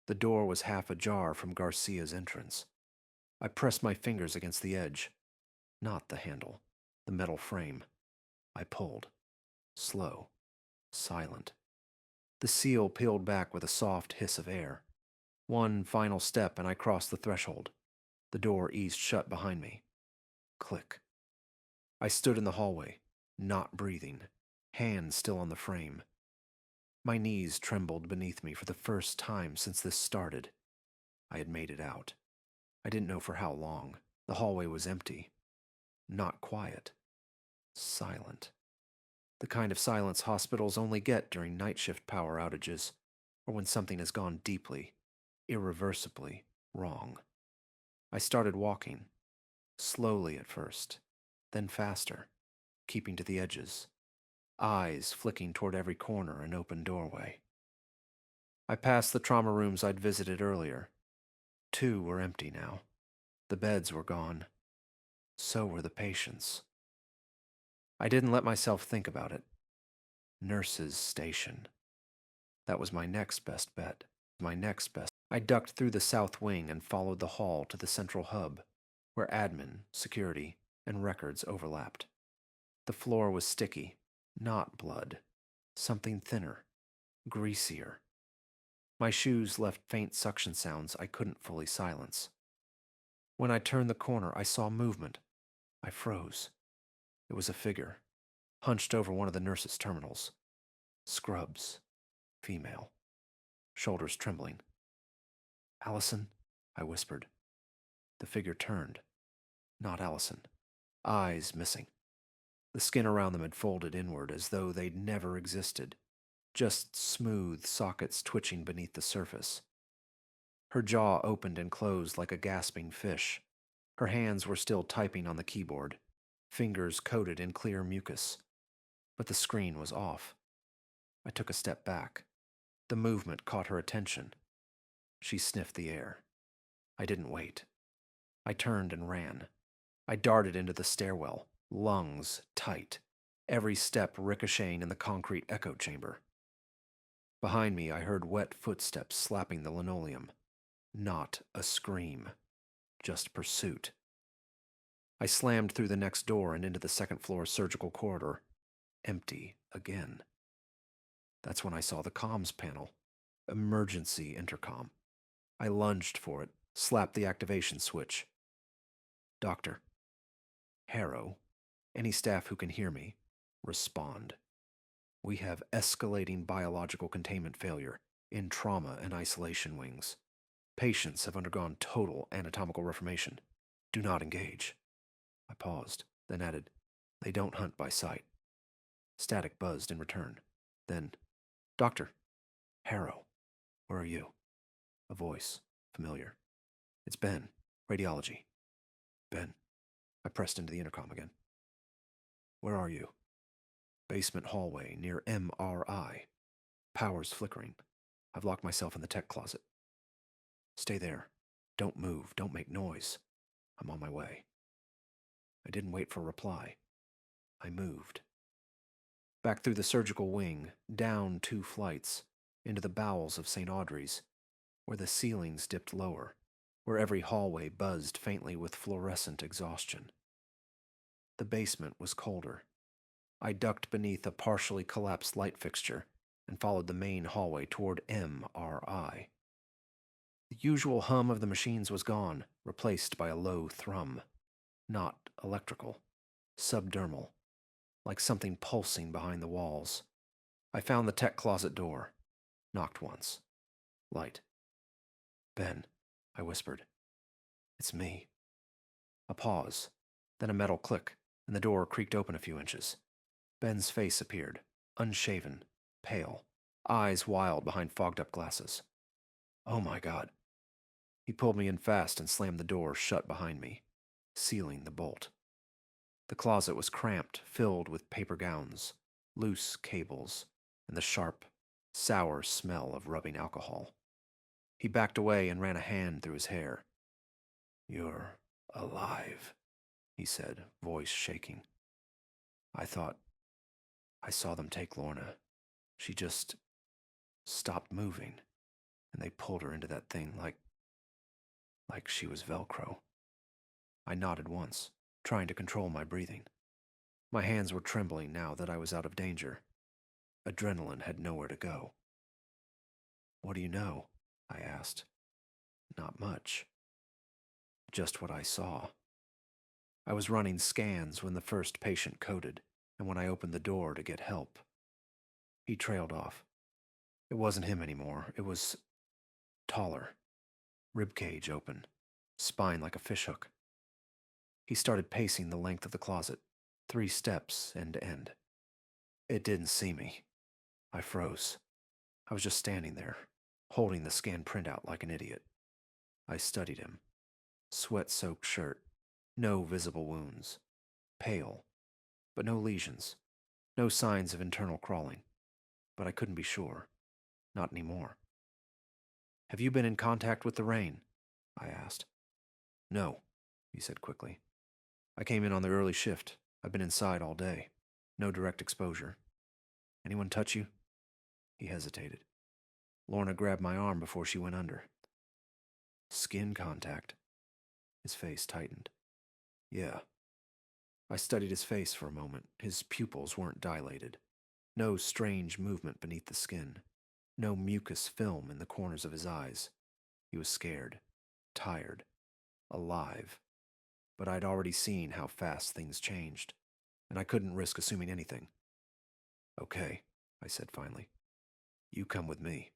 The door was half ajar from Garcia's entrance. I pressed my fingers against the edge, not the handle, the metal frame. I pulled. Slow. Silent. The seal peeled back with a soft hiss of air. One final step and I crossed the threshold. The door eased shut behind me. Click. I stood in the hallway, not breathing, hands still on the frame. My knees trembled beneath me for the first time since this started. I had made it out. I didn't know for how long. The hallway was empty. Not quiet. Silent. The kind of silence hospitals only get during night shift power outages, or when something has gone deeply, irreversibly wrong. I started walking, slowly at first, then faster, keeping to the edges, eyes flicking toward every corner and open doorway. I passed the trauma rooms I'd visited earlier. 2 were empty now. The beds were gone. So were the patients. I didn't let myself think about it. Nurse's station. That was my next best bet. I ducked through the south wing and followed the hall to the central hub, where admin, security, and records overlapped. The floor was sticky, not blood. Something thinner, greasier. My shoes left faint suction sounds I couldn't fully silence. When I turned the corner, I saw movement. I froze. It was a figure, hunched over one of the nurse's terminals. Scrubs. Female. Shoulders trembling. "Allison," I whispered. The figure turned. Not Allison. Eyes missing. The skin around them had folded inward as though they'd never existed. Just smooth sockets twitching beneath the surface. Her jaw opened and closed like a gasping fish. Her hands were still typing on the keyboard, fingers coated in clear mucus. But the screen was off. I took a step back. The movement caught her attention. She sniffed the air. I didn't wait. I turned and ran. I darted into the stairwell, lungs tight, every step ricocheting in the concrete echo chamber. Behind me, I heard wet footsteps slapping the linoleum. Not a scream, just pursuit. I slammed through the next door and into the second-floor surgical corridor. Empty again. That's when I saw the comms panel. Emergency intercom. I lunged for it, slapped the activation switch. "Doctor. Harrow. Any staff who can hear me, respond. We have escalating biological containment failure in trauma and isolation wings. Patients have undergone total anatomical reformation. Do not engage." I paused, then added, "They don't hunt by sight." Static buzzed in return. Then, "Doctor. Harrow. Where are you?" A voice, familiar. "It's Ben. Radiology." "Ben." I pressed into the intercom again. "Where are you?" "Basement hallway near MRI. Power's flickering. I've locked myself in the tech closet." "Stay there. Don't move. Don't make noise. I'm on my way." I didn't wait for a reply. I moved. Back through the surgical wing, down 2 flights, into the bowels of St. Audrey's, where the ceilings dipped lower, where every hallway buzzed faintly with fluorescent exhaustion. The basement was colder. I ducked beneath a partially collapsed light fixture and followed the main hallway toward MRI. The usual hum of the machines was gone, replaced by a low thrum. Not electrical. Subdermal. Like something pulsing behind the walls. I found the tech closet door. Knocked once. Light. "Ben," I whispered. "It's me." A pause, then a metal click, and the door creaked open a few inches. Ben's face appeared, unshaven, pale, eyes wild behind fogged-up glasses. "Oh my God." He pulled me in fast and slammed the door shut behind me, sealing the bolt. The closet was cramped, filled with paper gowns, loose cables, and the sharp, sour smell of rubbing alcohol. He backed away and ran a hand through his hair. "You're alive," he said, voice shaking. I thought, I saw them take Lorna. She just stopped moving, and they pulled her into that thing like she was Velcro. I nodded once, trying to control my breathing. My hands were trembling now that I was out of danger. Adrenaline had nowhere to go. "What do you know?" I asked. "Not much. Just what I saw." I was running scans when the first patient coded, and when I opened the door to get help. He trailed off. It wasn't him anymore. It was taller. Ribcage open. Spine like a fishhook. He started pacing the length of the closet, 3 steps end to end. It didn't see me. I froze. I was just standing there, holding the scan printout like an idiot. I studied him. Sweat-soaked shirt. No visible wounds. Pale, but no lesions. No signs of internal crawling. But I couldn't be sure. Not anymore. "Have you been in contact with the rain?" I asked. "No," he said quickly. "I came in on the early shift. I've been inside all day. No direct exposure." Anyone touch you?" He hesitated. Lorna grabbed my arm before she went under. "Skin contact." His face tightened. "Yeah." I studied his face for a moment. His pupils weren't dilated. No strange movement beneath the skin. No mucus film in the corners of his eyes. He was scared, tired, alive. But I'd already seen how fast things changed, and I couldn't risk assuming anything. "Okay," I said finally. "You come with me,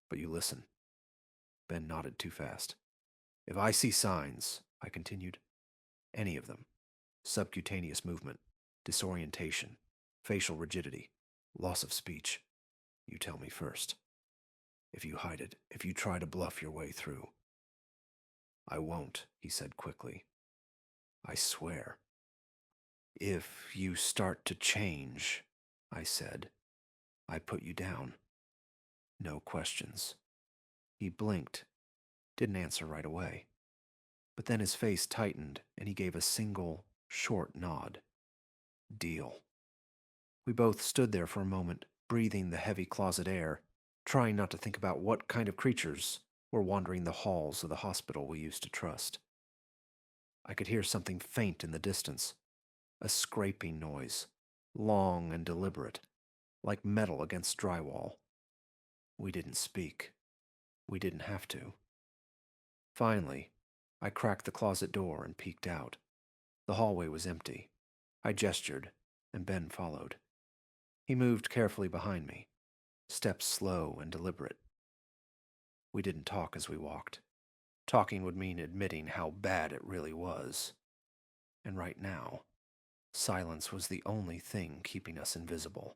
but you listen." Ben nodded too fast. "If I see signs," I continued, "any of them, subcutaneous movement, disorientation, facial rigidity, loss of speech, you tell me first. If you hide it, if you try to bluff your way through." "I won't," he said quickly. "I swear." "If you start to change," I said, "I put you down. No questions." He blinked, didn't answer right away. But then his face tightened and he gave a single, short nod. "Deal." We both stood there for a moment, breathing the heavy closet air, trying not to think about what kind of creatures were wandering the halls of the hospital we used to trust. I could hear something faint in the distance, a scraping noise, long and deliberate, like metal against drywall. We didn't speak. We didn't have to. Finally, I cracked the closet door and peeked out. The hallway was empty. I gestured, and Ben followed. He moved carefully behind me, steps slow and deliberate. We didn't talk as we walked. Talking would mean admitting how bad it really was. And right now, silence was the only thing keeping us invisible.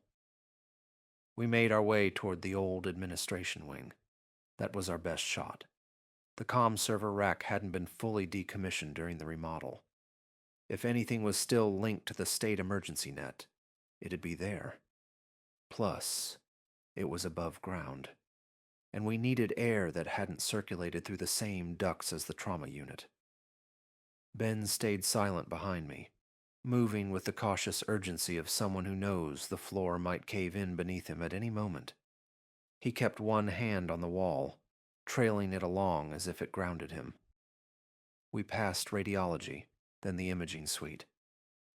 We made our way toward the old administration wing. That was our best shot. The comm server rack hadn't been fully decommissioned during the remodel. If anything was still linked to the state emergency net, it'd be there. Plus, it was above ground, and we needed air that hadn't circulated through the same ducts as the trauma unit. Ben stayed silent behind me, moving with the cautious urgency of someone who knows the floor might cave in beneath him at any moment. He kept one hand on the wall, trailing it along as if it grounded him. We passed radiology, then the imaging suite.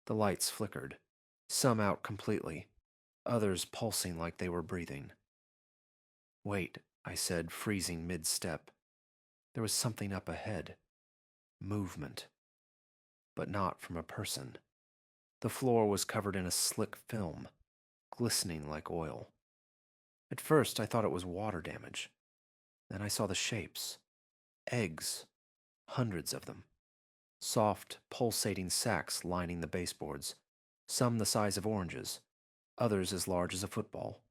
The lights flickered, some out completely, others pulsing like they were breathing. "Wait," I said, freezing mid-step. There was something up ahead. Movement. But not from a person. The floor was covered in a slick film, glistening like oil. At first, I thought it was water damage. Then I saw the shapes. Eggs. Hundreds of them. Soft, pulsating sacs lining the baseboards, some the size of oranges, others as large as a football.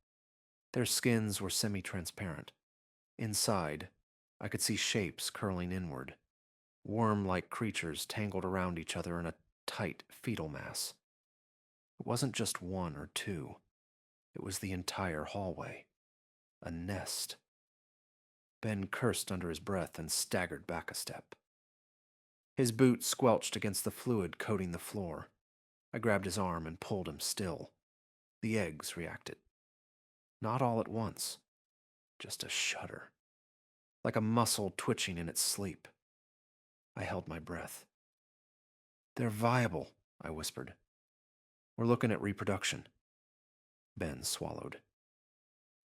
Their skins were semi-transparent. Inside, I could see shapes curling inward, worm-like creatures tangled around each other in a tight fetal mass. It wasn't just one or two. It was the entire hallway. A nest. Ben cursed under his breath and staggered back a step. His boot squelched against the fluid coating the floor. I grabbed his arm and pulled him still. The eggs reacted. Not all at once. Just a shudder. Like a muscle twitching in its sleep. I held my breath. "They're viable," I whispered. "We're looking at reproduction." Ben swallowed.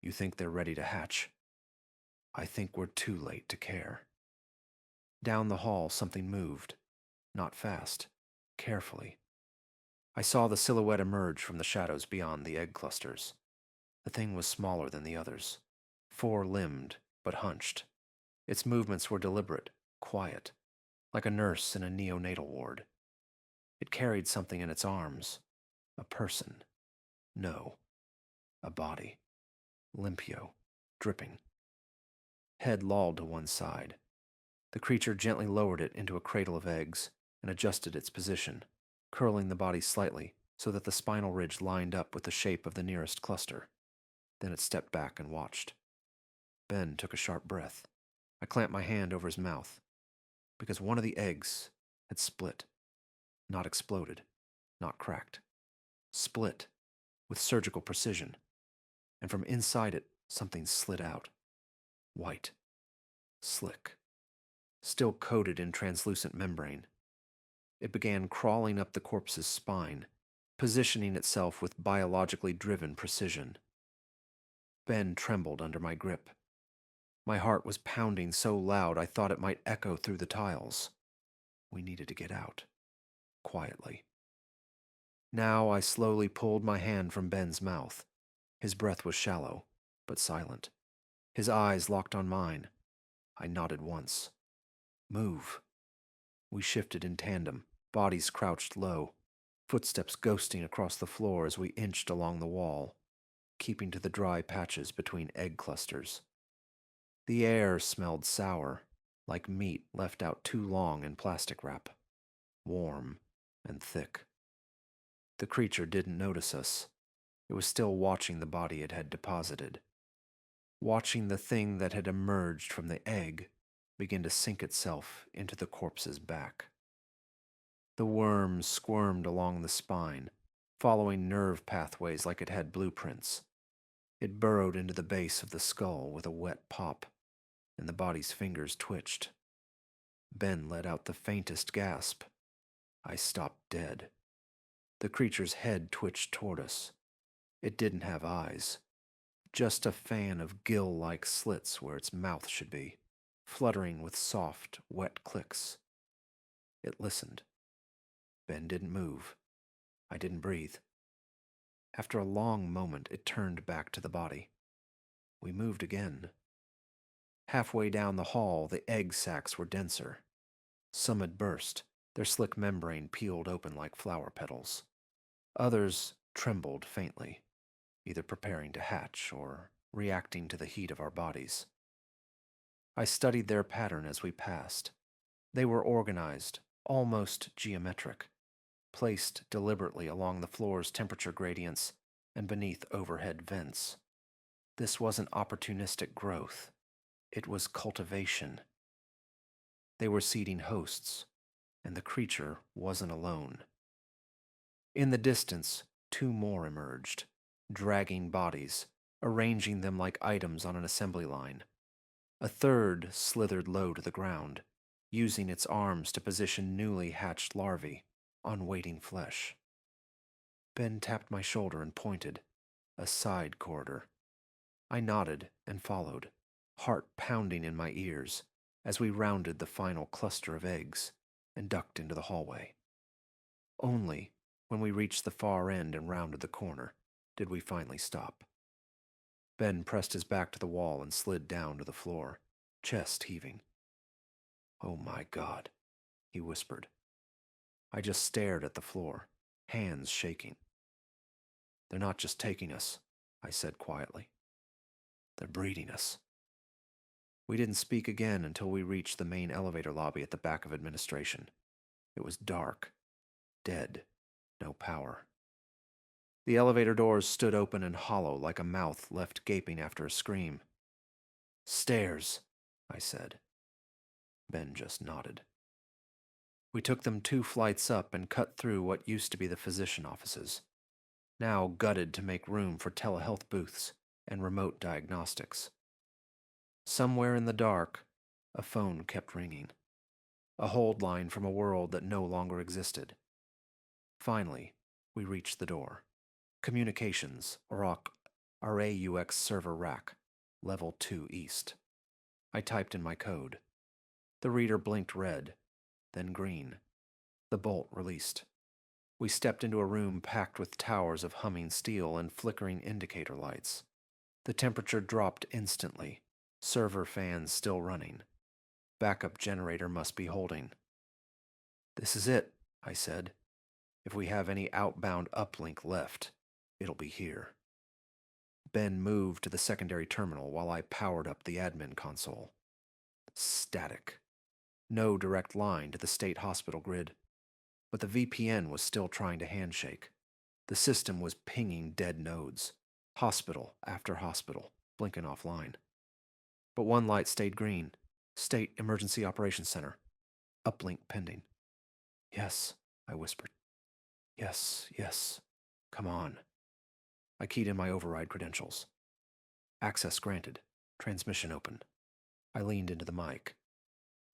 "You think they're ready to hatch?" "I think we're too late to care." Down the hall, something moved. Not fast. Carefully. I saw the silhouette emerge from the shadows beyond the egg clusters. The thing was smaller than the others. Four-limbed, but hunched. Its movements were deliberate, quiet, like a nurse in a neonatal ward. It carried something in its arms. A person. No. A body. Limpio. Dripping. Head lolled to one side. The creature gently lowered it into a cradle of eggs and adjusted its position, curling the body slightly so that the spinal ridge lined up with the shape of the nearest cluster. Then it stepped back and watched. Ben took a sharp breath. I clamped my hand over his mouth, because one of the eggs had split. Not exploded, not cracked. Split, with surgical precision, and from inside it, something slid out. White. Slick. Still coated in translucent membrane. It began crawling up the corpse's spine, positioning itself with biologically driven precision. Ben trembled under my grip. My heart was pounding so loud I thought it might echo through the tiles. We needed to get out. Quietly. Now I slowly pulled my hand from Ben's mouth. His breath was shallow, but silent. His eyes locked on mine. I nodded once. Move. We shifted in tandem, bodies crouched low, footsteps ghosting across the floor as we inched along the wall, keeping to the dry patches between egg clusters. The air smelled sour, like meat left out too long in plastic wrap. Warm and thick. The creature didn't notice us. It was still watching the body it had deposited. Watching the thing that had emerged from the egg begin to sink itself into the corpse's back. The worm squirmed along the spine, following nerve pathways like it had blueprints. It burrowed into the base of the skull with a wet pop, and the body's fingers twitched. Ben let out the faintest gasp. I stopped dead. The creature's head twitched toward us. It didn't have eyes, just a fan of gill-like slits where its mouth should be, fluttering with soft, wet clicks. It listened. Ben didn't move. I didn't breathe. After a long moment, it turned back to the body. We moved again. Halfway down the hall, the egg sacs were denser. Some had burst, their slick membrane peeled open like flower petals. Others trembled faintly, either preparing to hatch or reacting to the heat of our bodies. I studied their pattern as we passed. They were organized, almost geometric, placed deliberately along the floor's temperature gradients and beneath overhead vents. This wasn't opportunistic growth. It was cultivation. They were seeding hosts, and the creature wasn't alone. In the distance, 2 more emerged, dragging bodies, arranging them like items on an assembly line. A third slithered low to the ground, using its arms to position newly hatched larvae on waiting flesh. Ben tapped my shoulder and pointed, a side corridor. I nodded and followed, heart pounding in my ears, as we rounded the final cluster of eggs and ducked into the hallway. Only when we reached the far end and rounded the corner did we finally stop. Ben pressed his back to the wall and slid down to the floor, chest heaving. "Oh my God," he whispered. I just stared at the floor, hands shaking. "They're not just taking us," I said quietly. "They're breeding us." We didn't speak again until we reached the main elevator lobby at the back of administration. It was dark, dead, no power. The elevator doors stood open and hollow like a mouth left gaping after a scream. "Stairs," I said. Ben just nodded. We took them 2 flights up and cut through what used to be the physician offices, now gutted to make room for telehealth booths and remote diagnostics. Somewhere in the dark, a phone kept ringing, a hold line from a world that no longer existed. Finally, we reached the door. Communications, RAUX server rack, level 2 east. I typed in my code. The reader blinked red, then green. The bolt released. We stepped into a room packed with towers of humming steel and flickering indicator lights. The temperature dropped instantly, server fans still running. Backup generator must be holding. "This is it," I said. "If we have any outbound uplink left, it'll be here." Ben moved to the secondary terminal while I powered up the admin console. Static. No direct line to the state hospital grid. But the VPN was still trying to handshake. The system was pinging dead nodes. Hospital after hospital, blinking offline. But one light stayed green. State Emergency Operations Center. Uplink pending. "Yes," I whispered. Yes. Come on." I keyed in my override credentials. Access granted. Transmission open. I leaned into the mic.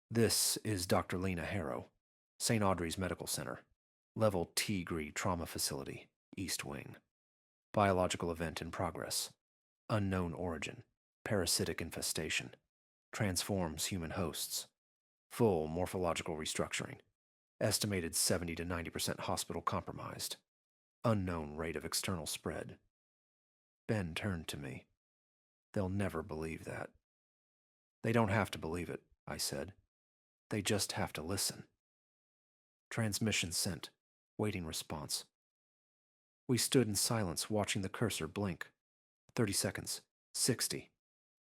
This is Dr. Lena Harrow, St. Audrey's Medical Center, Level T-Grade Trauma Facility, East Wing. Biological event in progress. Unknown origin. Parasitic infestation. Transforms human hosts. Full morphological restructuring. Estimated 70 to 90% hospital compromised. Unknown rate of external spread. Ben turned to me. They'll never believe that. They don't have to believe it, I said. They just have to listen. Transmission sent. Waiting response. We stood in silence, watching the cursor blink. 30 seconds. 60.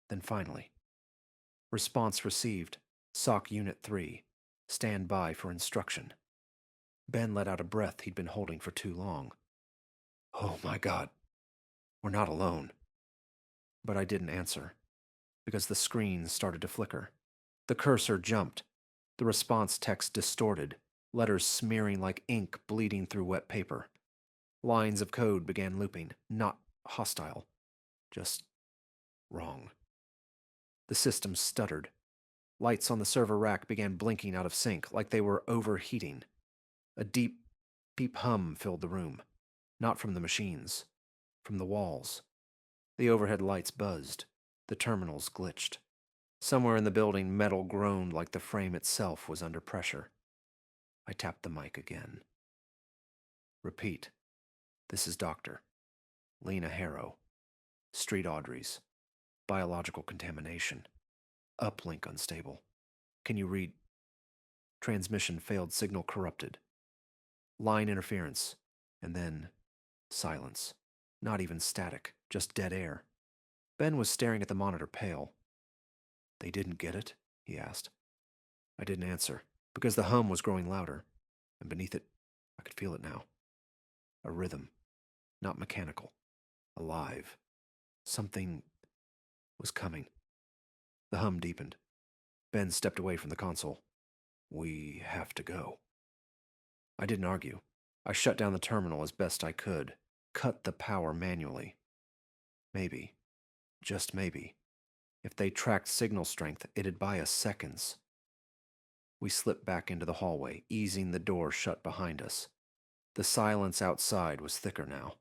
Then finally. Response received. SOC Unit 3. Stand by for instruction. Ben let out a breath he'd been holding for too long. Oh my God. We're not alone. But I didn't answer, because the screen started to flicker. The cursor jumped. The response text distorted, letters smearing like ink bleeding through wet paper. Lines of code began looping, not hostile, just wrong. The system stuttered. Lights on the server rack began blinking out of sync, like they were overheating. A deep, deep hum filled the room, not from the machines, from the walls. The overhead lights buzzed. The terminals glitched. Somewhere in the building, metal groaned like the frame itself was under pressure. I tapped the mic again. Repeat. This is Dr. Lena Harrow. Street Audrey's. Biological contamination. Uplink unstable. Can you read? Transmission failed, signal corrupted. Line interference. And then silence. Not even static, just dead air. Ben was staring at the monitor, pale. They didn't get it? He asked. I didn't answer, because the hum was growing louder, and beneath it, I could feel it now. A rhythm, not mechanical, alive. Something was coming. The hum deepened. Ben stepped away from the console. We have to go. I didn't argue. I shut down the terminal as best I could, cut the power manually. Maybe, just maybe, if they tracked signal strength, it'd buy us seconds. We slipped back into the hallway, easing the door shut behind us. The silence outside was thicker now,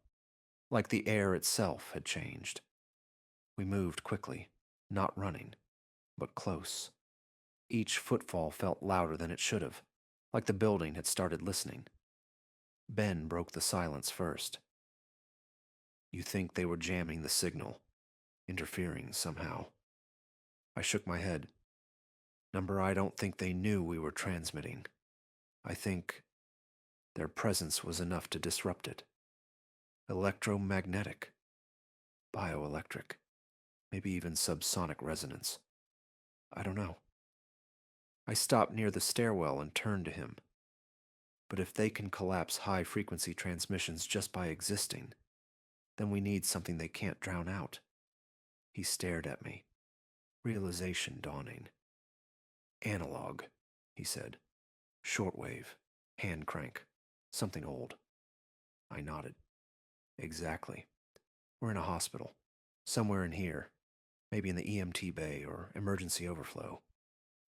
like the air itself had changed. We moved quickly, not running, but close. Each footfall felt louder than it should have, like the building had started listening. Ben broke the silence first. You think they were jamming the signal, interfering somehow? I shook my head. Number, I don't think they knew we were transmitting. I think their presence was enough to disrupt it. Electromagnetic, bioelectric, maybe even subsonic resonance. I don't know. I stopped near the stairwell and turned to him. But if they can collapse high-frequency transmissions just by existing, then we need something they can't drown out. He stared at me, realization dawning. Analog, he said. Shortwave, hand crank, something old. I nodded. Exactly. We're in a hospital, somewhere in here, maybe in the EMT bay or emergency overflow.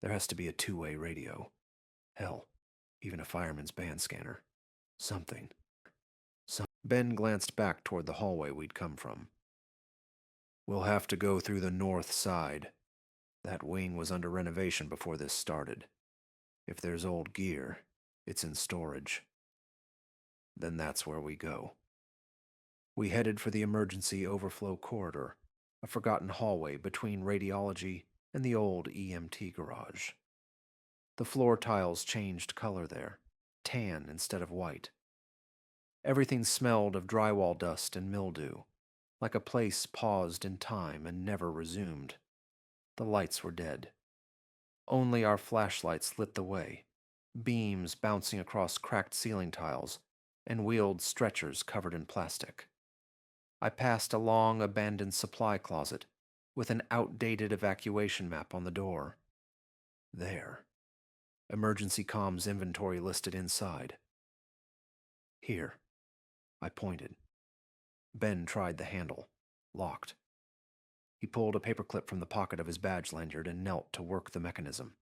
There has to be a two-way radio. Hell, even a fireman's band scanner. Something. Ben glanced back toward the hallway we'd come from. We'll have to go through the north side. That wing was under renovation before this started. If there's old gear, it's in storage. Then that's where we go. We headed for the emergency overflow corridor, a forgotten hallway between radiology and the old EMT garage. The floor tiles changed color there, tan instead of white. Everything smelled of drywall dust and mildew, like a place paused in time and never resumed. The lights were dead. Only our flashlights lit the way, beams bouncing across cracked ceiling tiles and wheeled stretchers covered in plastic. I passed a long, abandoned supply closet with an outdated evacuation map on the door. There. Emergency comms inventory listed inside. Here. I pointed. Ben tried the handle. Locked. He pulled a paperclip from the pocket of his badge lanyard and knelt to work the mechanism.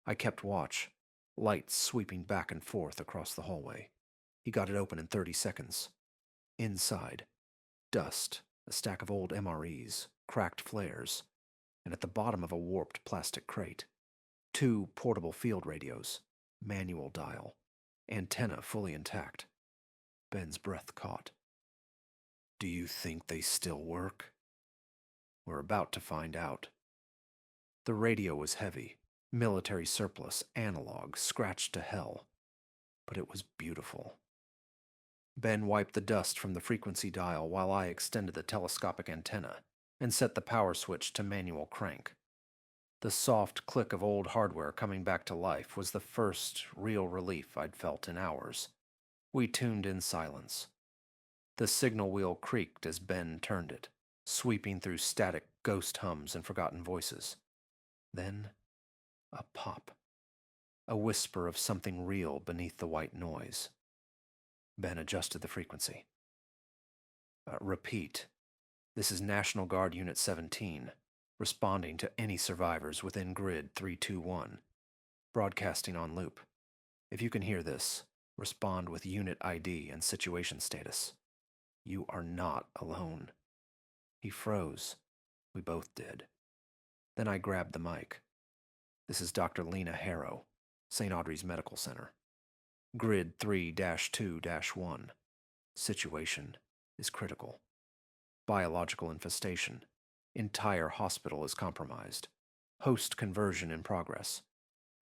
I kept watch, lights sweeping back and forth across the hallway. He got it open in 30 seconds. Inside, dust, a stack of old MREs, cracked flares, and at the bottom of a warped plastic crate, 2 portable field radios, manual dial, antenna fully intact. Ben's breath caught. "Do you think they still work?" "We're about to find out." The radio was heavy, military surplus, analog, scratched to hell. But it was beautiful. Ben wiped the dust from the frequency dial while I extended the telescopic antenna and set the power switch to manual crank. The soft click of old hardware coming back to life was the first real relief I'd felt in hours. We tuned in silence. The signal wheel creaked as Ben turned it, sweeping through static ghost hums and forgotten voices. Then, a pop. A whisper of something real beneath the white noise. Ben adjusted the frequency. "Repeat. This is National Guard Unit 17, responding to any survivors within Grid 321. Broadcasting on loop. If you can hear this, respond with unit ID and situation status. You are not alone." He froze. We both did. Then I grabbed the mic. "This is Dr. Lena Harrow, St. Audrey's Medical Center. Grid 3-2-1. Situation is critical. Biological infestation. Entire hospital is compromised. Host conversion in progress.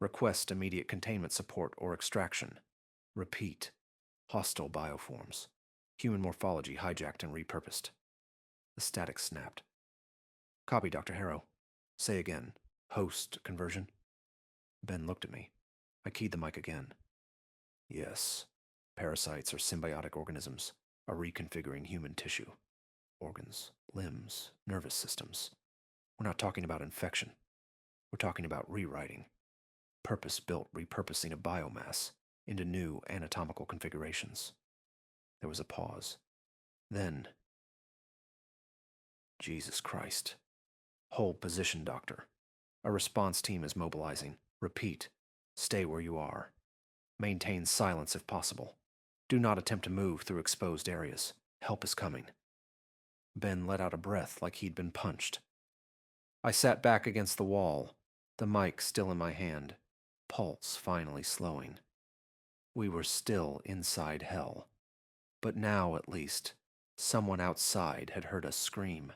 Request immediate containment support or extraction. Repeat. Hostile bioforms. Human morphology hijacked and repurposed." The static snapped. "Copy, Dr. Harrow. Say again. Host conversion?" Ben looked at me. I keyed the mic again. "Yes. Parasites are symbiotic organisms, are reconfiguring human tissue. Organs, limbs, nervous systems. We're not talking about infection. We're talking about rewriting. Purpose-built repurposing of biomass into new anatomical configurations." There was a pause. Then, "Jesus Christ. Hold position, Doctor. A response team is mobilizing. Repeat. Stay where you are. Maintain silence if possible. Do not attempt to move through exposed areas. Help is coming." Ben let out a breath like he'd been punched. I sat back against the wall, the mic still in my hand, pulse finally slowing. We were still inside hell. But now, at least, someone outside had heard us scream.